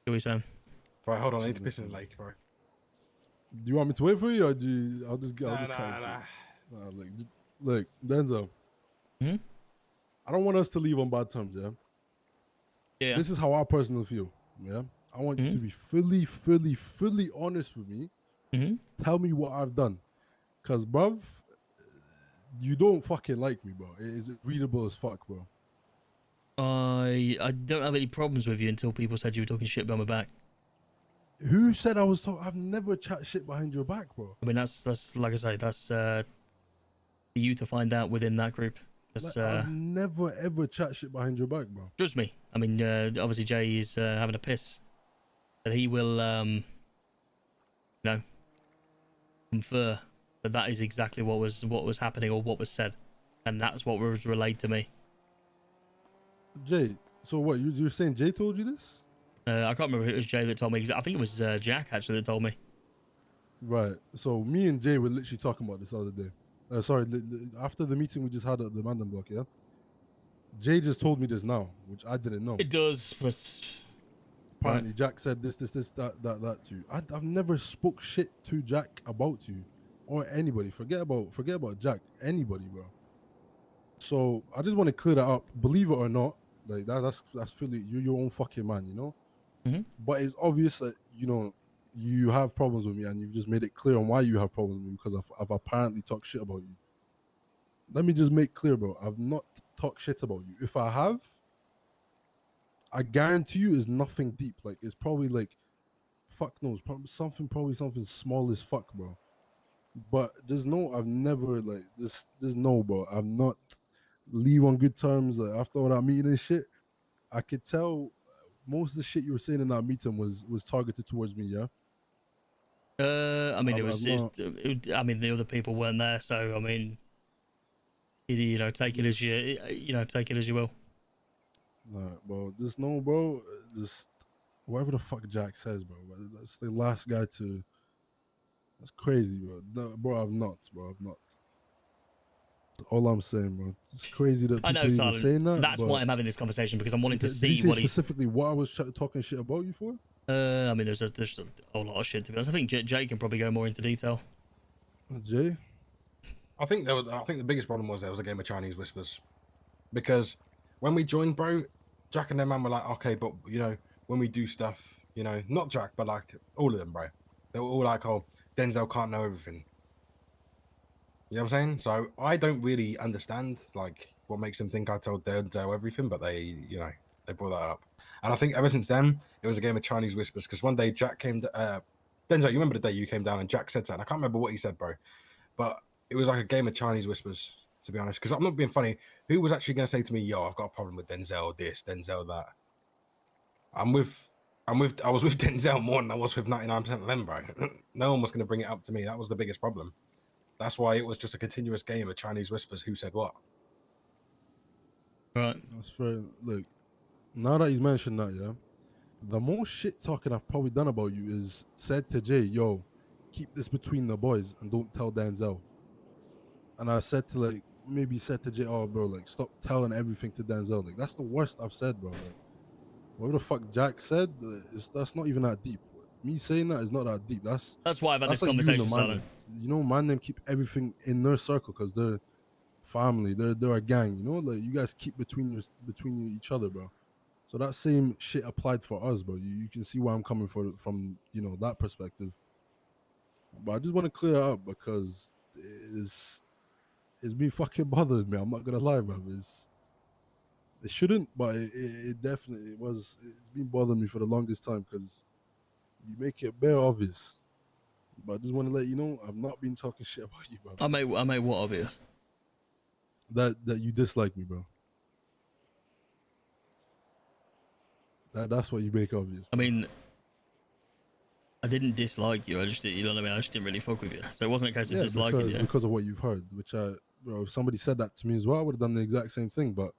What are we saying? Right, hold on. I need to piss in the lake, bro. Do you want me to wait for you, or do you, I'll just Nah. Nah, look, Denzel. Hmm? I don't want us to leave on bad terms, yeah? Yeah. This is how I personally feel, yeah? I want you to be fully honest with me. Tell me what I've done. Because, bruv, you don't fucking like me, bro. It is readable as fuck, bro. I don't have any problems with you until people said you were talking shit behind my back. Who said I was talking? I've never chat shit behind your back, bro. I mean, that's like I say, that's for you to find out within that group. That's, I've never ever chat shit behind your back, bro. Trust me. I mean, obviously Jay is having a piss, but he will, you know, confer that that is exactly what was happening or what was said, and that's what was relayed to me. Jay, so what? You're saying Jay told you this? I can't remember if it was Jay that told me. I think it was Jack actually that told me. Right. So me and Jay were literally talking about this the other day. Sorry, after the meeting we just had at the mandem block, yeah? Jay just told me this now, which I didn't know. It does, but apparently Jack said this, that to you. I've never spoke shit to Jack about you or anybody. Forget about Jack. Anybody, bro. So I just want to clear that up. Believe it or not, like that's Philly. You're your own fucking man, you know. But it's obvious that you have problems with me, and you've just made it clear on why you have problems with me because I've apparently talked shit about you. Let me just make clear, bro. I've not talked shit about you. If I have, I guarantee you, is nothing deep. Like it's probably like, fuck knows, probably something small as fuck, bro. But just know I've never like just know, bro. I'm not leave on good terms. Like after all that meeting and shit, I could tell most of the shit you were saying in that meeting was targeted towards me. Yeah. I mean, I mean, the other people weren't there, so I mean, take it as take it as you will. Alright, bro. Just know, bro. Just whatever the fuck Jack says, bro. That's the last guy to. That's crazy, bro. No, bro, I'm not, bro. I'm not. That's all I'm saying, bro. It's crazy that people I know, even Silent. saying that. That's why I'm having this conversation because I'm wanting to see did you say what he's specifically what I was talking shit about you for. I mean, there's a whole lot of shit to be honest. I think Jay can probably go more into detail. Jay, I think the biggest problem was there was a game of Chinese whispers, because when we joined, bro, Jack and their man were like, okay, but when we do stuff, not Jack, but like all of them, bro, they were all like, oh, Denzel can't know everything. You know what I'm saying? So I don't really understand like what makes them think I told Denzel everything, but they brought that up. And I think ever since then, it was a game of Chinese whispers. Because one day Jack came, Denzel, you remember the day you came down and Jack said something? I can't remember what he said, bro. But it was like a game of Chinese whispers, to be honest. Because I'm not being funny. Who was actually going to say to me, yo, I've got a problem with Denzel this, Denzel that? I was with Denzel more than I was with 99% of them, bro. No one was going to bring it up to me. That was the biggest problem. That's why it was just a continuous game of Chinese whispers. Who said what? Right. that's fair. Look, now that he's mentioned that, yeah, the most shit talking I've probably done about you is said to Jay, yo, keep this between the boys and don't tell Denzel. And I said to maybe said to Jay, oh, bro, like stop telling everything to Denzel. Like that's the worst I've said, bro. Like, whatever the fuck Jack said, that's not even that deep. Me saying that is not that deep. That's why I've had this like conversation, you and the man them keep everything in their circle because they're family. They're a gang. Like you guys keep between each other, bro. So that same shit applied for us, bro. You can see where I'm coming from that perspective. But I just want to clear it up because it's been fucking bothered me. I'm not gonna lie, bro. It shouldn't, but it definitely was. It's been bothering me for the longest time because you make it bare obvious. But I just want to let you know I've not been talking shit about you, bro. I made what obvious? That you dislike me, bro. That's what you make obvious. I mean, I didn't dislike you. I just didn't, you know what I mean? I just didn't really fuck with you. So it wasn't a case of disliking you. Because of what you've heard, bro, if somebody said that to me as well, I would have done the exact same thing. But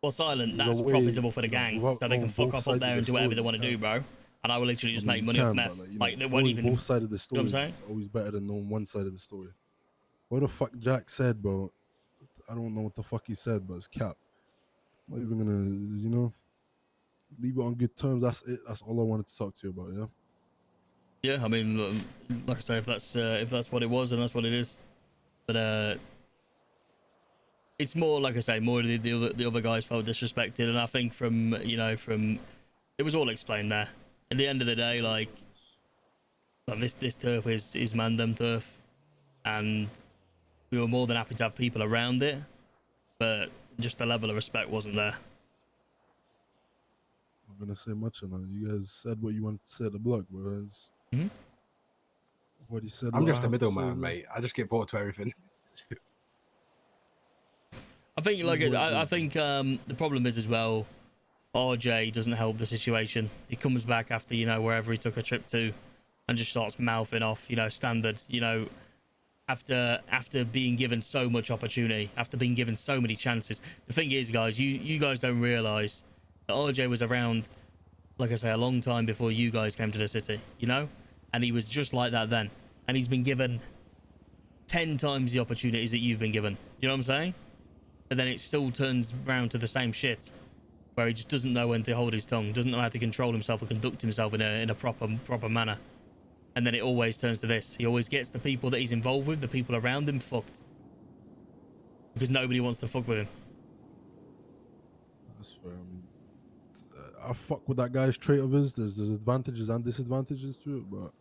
well, Silent, that's profitable for the gang, so they can fuck off up there and do whatever they want to do, bro. And I will literally just make money off meth. Like they won't even. Both sides of the story. You know what I'm saying? It's always better than knowing one side of the story. What the fuck Jack said, bro? I don't know what the fuck he said, but it's cap. Not even gonna, leave it on good terms. That's it. That's all I wanted to talk to you about. Yeah. Yeah, I mean, like I say, if that's what it was, then that's what it is. But it's more, like I say, more the other guys felt disrespected, and I think from it was all explained there. At the end of the day, like this turf is mandem turf, and we were more than happy to have people around it, but just the level of respect wasn't there. I'm gonna say much on that. You guys said what you wanted to say at the blog, whereas what he said. I'm what just I a have to say, middleman, mate. I just get brought to everything. I think, like, This is what it I is, think the problem is as well, RJ doesn't help the situation. He comes back after, wherever he took a trip to, and just starts mouthing off, standard, after being given so much opportunity, after being given so many chances. The thing is, guys, you guys don't realize that RJ was around, like I say, a long time before you guys came to the city, and he was just like that then, and he's been given 10 times the opportunities that you've been given. You know what I'm saying? But then it still turns round to the same shit, where he just doesn't know when to hold his tongue, doesn't know how to control himself or conduct himself in a proper manner. And then it always turns to this. He always gets the people that he's involved with, the people around him, fucked. Because nobody wants to fuck with him. That's fair. I mean, I fuck with that guy's trait of his. There's advantages and disadvantages to it, but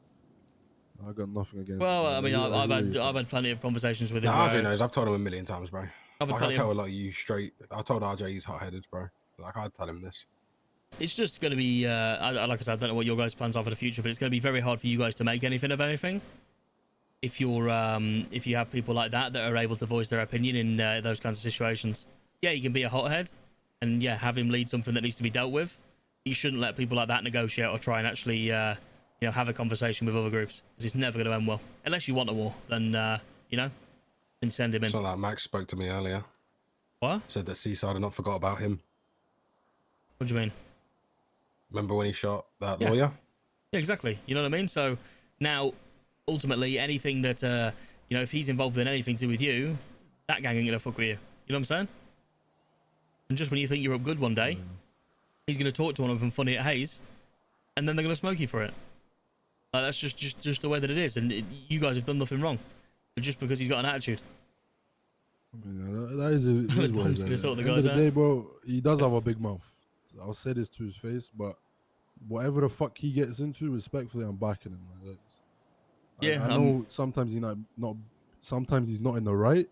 I got nothing against it. Well, man. I mean, hear I've where you're had coming plenty of conversations with him. Nah, RJ where knows. I've told him a million times, bro. I've had Like, I plenty tell of, a lot of you straight. I told RJ he's hot-headed, bro. Like, I'd tell him this. it's just going to be, like I said, I don't know what your guys' plans are for the future, but it's going to be very hard for you guys to make anything of anything. If you have people like that are able to voice their opinion in those kinds of situations. Yeah, you can be a hothead, and yeah, have him lead something that needs to be dealt with. You shouldn't let people like that negotiate or try and actually, have a conversation with other groups, because it's never going to end well. Unless you want a war, then then send him in. It's not like Max spoke to me earlier. What? Said that Seaside had not forgot about him. What do you mean? Remember when he shot that Yeah. lawyer? Yeah, exactly. You know what I mean? So now, ultimately, anything that if he's involved in anything to do with you, that gang ain't gonna fuck with you. You know what I'm saying? And just when you think you're up good one day, he's gonna talk to one of them funny at Hayes, and then they're gonna smoke you for it. That's just the way that it is. And you guys have done nothing wrong, but just because he's got an attitude. Yeah, that is what it Tom's is. gonna At sort the the end of guys the day, out. bro, he does have a big mouth. I'll say this to his face, but whatever the fuck he gets into, respectfully, I'm backing him. Like, Yeah, I know sometimes sometimes he's not in the right,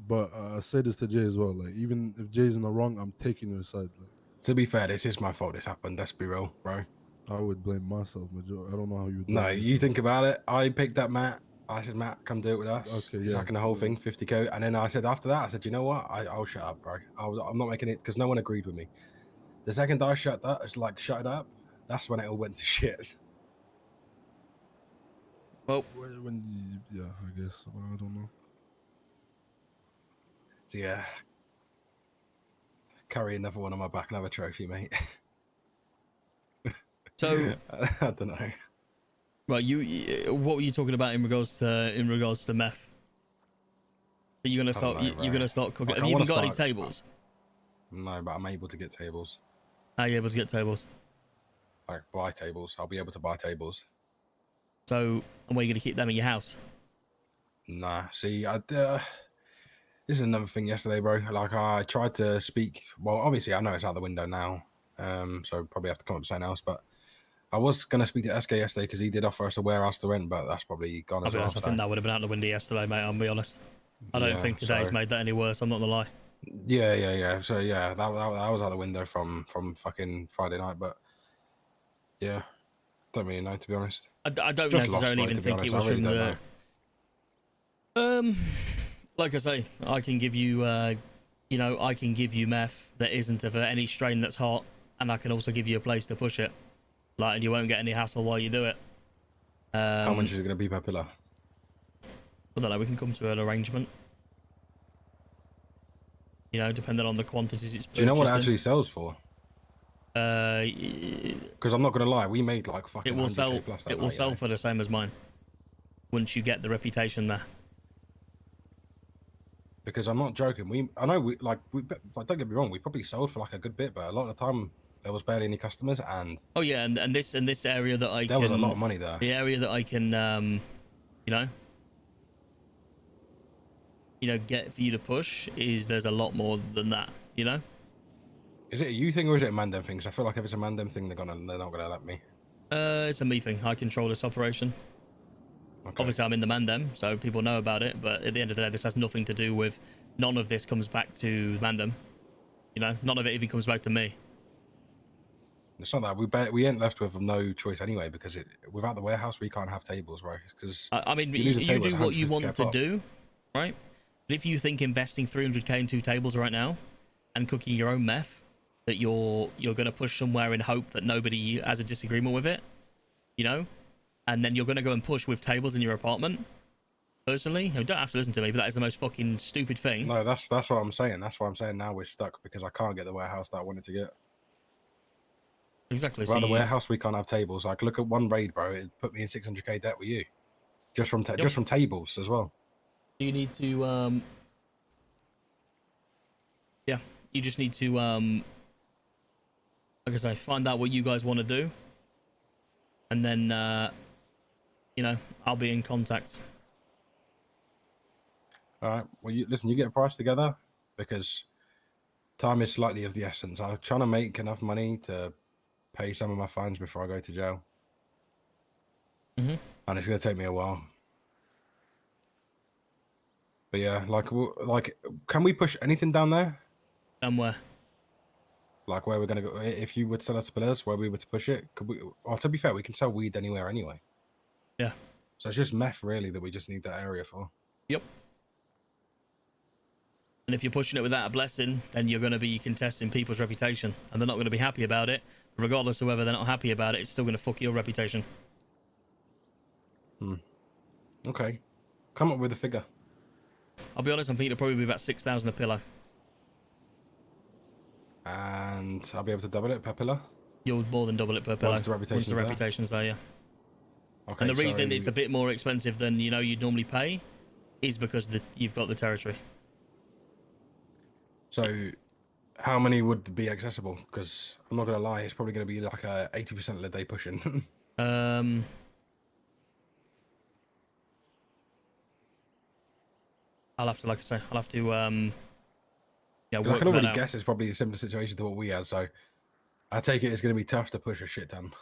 but I say this to Jay as well. Like, even if Jay's in the wrong, I'm taking your side. Like, To be fair, this is my fault this happened. Let's be real, bro. I would blame myself, but I don't know how you would blame No, you yourself. think about it. I picked up Matt. I said, Matt, come do it with us. Okay, He's yeah, hacking the whole yeah. thing, 50k. And then I said, after that, I said, you know what? I'll shut up, bro. I'm not making it because no one agreed with me. The second I shut it up, that's when it all went to shit. well, Yeah, I guess. I don't know. So yeah, carry another one on my back, another trophy, mate. so I don't know. right, you what were you talking about in regards to meth? Are you gonna start? know, You're bro. gonna start cooking? Like, Have I you even wanna got any start- tables? No, but I'm able to get tables. Are you able to get tables? Like buy tables. I'll be able to buy tables. So, and where are you gonna keep them in your house? Nah, see, this is another thing yesterday, bro. Like, I tried to speak. Well, obviously, I know it's out the window now, so probably have to come up with something else. But I was gonna speak to SK yesterday because he did offer us a warehouse to rent, but that's probably gone I'll as be well. honest, I think that would have been out the window yesterday, mate. I'll be honest. I don't think today's made that any worse. I'm not gonna lie. Yeah. So yeah, that was out the window from fucking Friday night. But yeah, don't really know, to be honest. I don't Just lost, necessarily bro, even to be think honest. it was I really from don't the. Like I say, I can give you, I can give you meth that isn't of any strain that's hot, and I can also give you a place to push it, like, and you won't get any hassle while you do it. How much is it gonna be per pillar? I don't know. We can come to an arrangement. Depending on the quantities it's. Do you know what it purchased actually sells for? in. Because I'm not gonna lie, we made like fucking It will 100K sell. plus that It will night, sell for the same as mine. Once you get the reputation there. Because I'm not joking. Don't get me wrong, we probably sold for like a good bit, but a lot of the time there was barely any customers, and Oh yeah, and this area that I there can, was a lot of money there. the area that I can you know, get for you to push is there's a lot more than that, you know. Is it a you thing or is it a mandem thing? 'Cause I feel like if it's a mandem thing, they're not gonna let me. It's a me thing. I control this operation. Okay. Obviously, I'm in the mandem, so people know about it. But at the end of the day, this has nothing to do with. None of this comes back to mandem. You know, none of it even comes back to me. It's not that we ain't left with no choice anyway, because without the warehouse we can't have tables, right? Because I mean, you lose a you table, do it's what you 150k want to pop. do, right? But if you think investing 300k in 2 tables right now and cooking your own meth, that you're going to push somewhere in hope that nobody has a disagreement with it, you know, and then you're going to go and push with tables in your apartment. Personally, you don't have to listen to me, but that is the most fucking stupid thing. No, that's what I'm saying. That's why I'm saying now we're stuck because I can't get the warehouse that I wanted to get. Exactly. Without the warehouse, we can't have tables. Like, look at one raid, bro. It put me in 600k debt with you, just from just from tables as well. You need to yeah, you just need to like I say, find out what you guys want to do, and then you know, I'll be in contact. All right. Well, listen. You get a price together because time is slightly of the essence. I'm trying to make enough money to pay some of my fines before I go to jail, Mm-hmm. and it's going to take me a while. But yeah, like, can we push anything down there? Somewhere. Like where we're going to go? If you would sell us pillars, where we were to push it, could we? Well, to be fair, we can sell weed anywhere anyway. Yeah. So it's just meth really that we just need that area for. Yep. And if you're pushing it without a blessing, then you're going to be contesting people's reputation, and they're not going to be happy about it. Regardless of whether they're not happy about it, it's still going to fuck your reputation. Okay. Come up with a figure. I'll be honest, I'm thinking it'll probably be about 6,000 a pillow. And I'll be able to double it per pillar. You'll more than double it per pillow. Once the reputation's there, yeah. Okay. And the reason it's a bit more expensive than, you know, you'd normally pay is because you've got the territory. So how many would be accessible? Because I'm not going to lie, it's probably going to be like a 80% of the day pushing. I'll have to, like I say, I'll have to, yeah, I work can already that out. guess it's probably a similar situation to what we had. So I take it it's going to be tough to push a shit ton.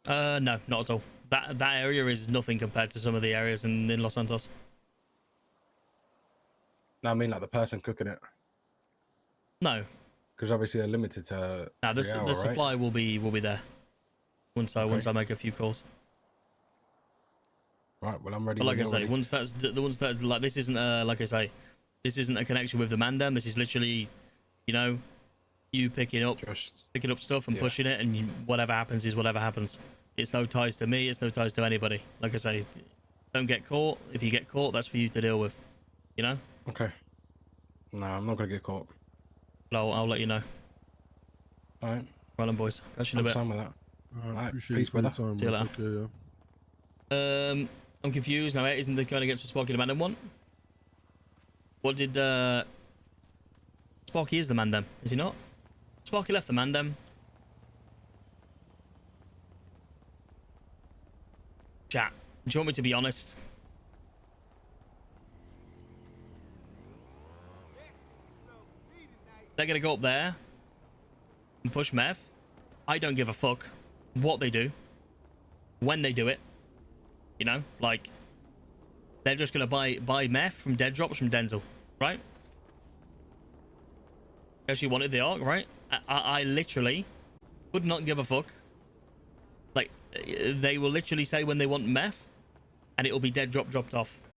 No, not at all. That area is nothing compared to some of the areas in Los Santos. No, I mean like the person cooking it. No. Because obviously they're limited to. No, the right? supply will be there once I make a few calls. Right. Well, I'm ready. But like I say, once that's the ones that like this isn't like I say, this isn't a connection with the mandem. This is literally, you know, you picking up stuff and pushing it, and whatever happens is whatever happens. It's no ties to me. It's no ties to anybody. Like I say, don't get caught. If you get caught, that's for you to deal with. You know. Okay. No, I'm not gonna get caught. But I'll let you know. All right. Well, boys. Catch you in a I'm bit. fine with that. I Right, appreciate peace, you for your brother. time. See you man. later. Okay, yeah. I'm confused now. Isn't this going against what Sparky the Mandem want? What did Sparky is the Mandem? Is he not? Sparky left the Mandem. Chat. Do you want me to be honest? They're gonna go up there and push meth. I don't give a fuck what they do, when they do it. You know, like they're just gonna buy meth from dead drops from Denzel, right? Because you wanted the arc, right? I literally would not give a fuck. Like they will literally say when they want meth, and it will be dead drop dropped off.